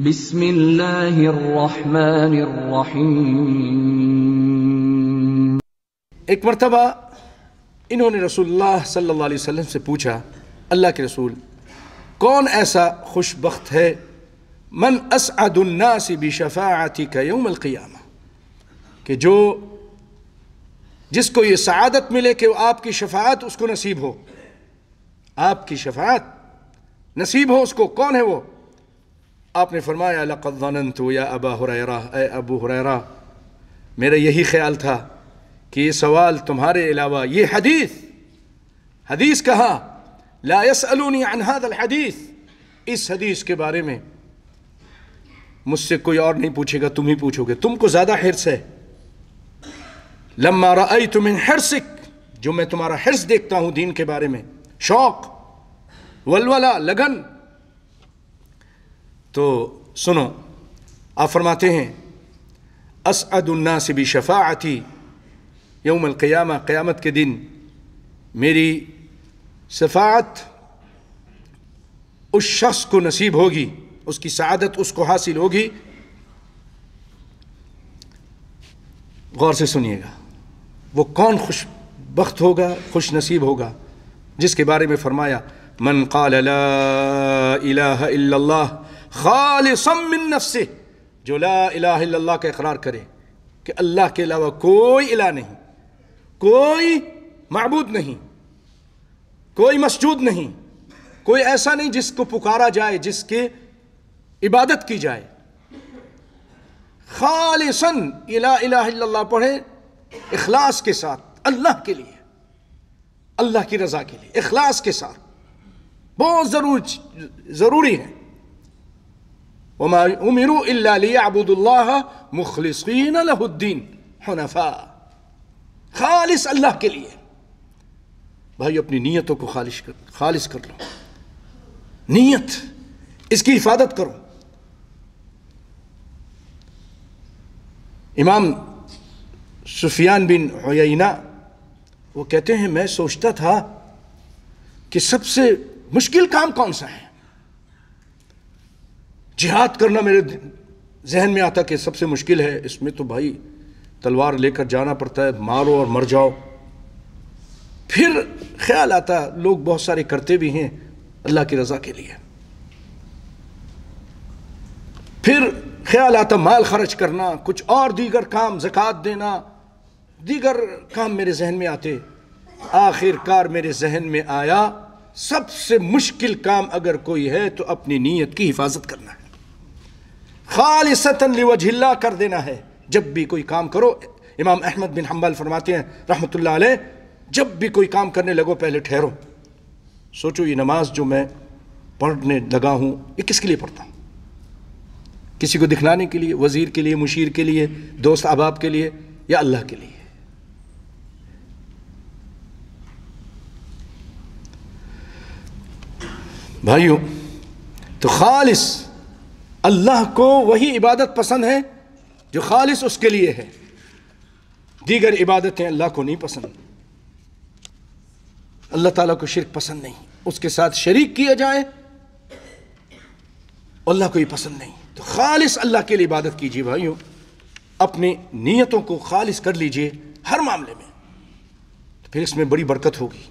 بسم اللہ الرحمن الرحیم۔ ایک مرتبہ انہوں نے رسول اللہ صلی اللہ علیہ وسلم سے پوچھا، اللہ کے رسول کون ایسا خوش بخت ہے من اسعد الناس بشفاعتک یوم القیامہ، کہ جس کو یہ سعادت ملے کہ آپ کی شفاعت اس کو نصیب ہو، آپ کی شفاعت نصیب ہو اس کو، کون ہے وہ؟ آپ نے فرمایا لقد ظننت یا ابا ہریرہ، اے ابو ہریرہ میرا یہی خیال تھا کہ یہ سوال تمہارے علاوہ، یہ حدیث کہا لا يسألونی عن هذا الحدیث، اس حدیث کے بارے میں مجھ سے کوئی اور نہیں پوچھے گا، تم ہی پوچھو گے، تم کو زیادہ حرص ہے۔ لما رأيت من حرصک، جو میں تمہارا حرص دیکھتا ہوں دین کے بارے میں، شوق، ولولہ، لگن، تو سنو، آپ فرماتے ہیں اسعد الناس بشفاعتی یوم القیامہ، قیامت کے دن میری شفاعت اس شخص کو نصیب ہوگی، اس کی سعادت اس کو حاصل ہوگی۔ غور سے سنیے گا، وہ کون خوش بخت ہوگا، خوش نصیب ہوگا، جس کے بارے میں فرمایا من قال لا الہ الا اللہ خالصا من نفسه، جو لا الہ الا اللہ کا اقرار کرے کہ اللہ کے علاوہ کوئی الہ نہیں، کوئی معبود نہیں، کوئی مسجود نہیں، کوئی ایسا نہیں جس کو پکارا جائے، جس کی عبادت کی جائے، خالصا لا الہ الا اللہ پڑھے اخلاص کے ساتھ، اللہ کے لیے، اللہ کی رضا کے لیے، اخلاص کے ساتھ، بہت ضروری ہے۔ وما امروا الا ليعبدوا الله مخلصین له الدین حنفاء، خالص اللہ کے لیے۔ بھائی اپنی نیتوں کو خالص کر لو، نیت اس کی حفاظت کرو۔ امام سفیان بن عیینہ وہ کہتے ہیں میں سوچتا تھا کہ سب سے مشکل کام کون سا ہے؟ جہاد کرنا میرے ذہن میں آتا کہ سب سے مشکل ہے، اس میں تو بھائی تلوار لے کر جانا پڑتا ہے، مارو اور مر جاؤ۔ پھر خیال آتا لوگ بہت سارے کرتے بھی ہیں اللہ کی رضا کے لیے۔ پھر خیال آتا مال خرچ کرنا، کچھ اور دیگر کام، زکوٰۃ دینا، دیگر کام میرے ذہن میں آتے۔ آخر کار میرے ذہن میں آیا سب سے مشکل کام اگر کوئی ہے تو اپنی نیت کی حفاظت کرنا ہے، خالصتاً لوجہ اللہ کر دینا ہے۔ جب بھی کوئی کام کرو، امام احمد بن حنبل فرماتے ہیں رحمۃ اللہ علیہ، جب بھی کوئی کام کرنے لگو پہلے ٹھہرو، سوچو یہ نماز جو میں پڑھنے لگا ہوں یہ کس کے لیے پڑھتا ہوں؟ کسی کو دکھلانے کے لیے، وزیر کے لیے، مشیر کے لیے، دوست احباب کے لیے، یا اللہ کے لیے؟ بھائیوں، تو خالص اللہ کو وہی عبادت پسند ہے جو خالص اس کے لیے ہے، دیگر عبادتیں اللہ کو نہیں پسند۔ اللہ تعالیٰ کو شرک پسند نہیں، اس کے ساتھ شریک کیا جائے اللہ کو یہ پسند نہیں۔ تو خالص اللہ کے لیے عبادت کیجیے بھائیوں، اپنی نیتوں کو خالص کر لیجئے ہر معاملے میں، تو پھر اس میں بڑی برکت ہوگی۔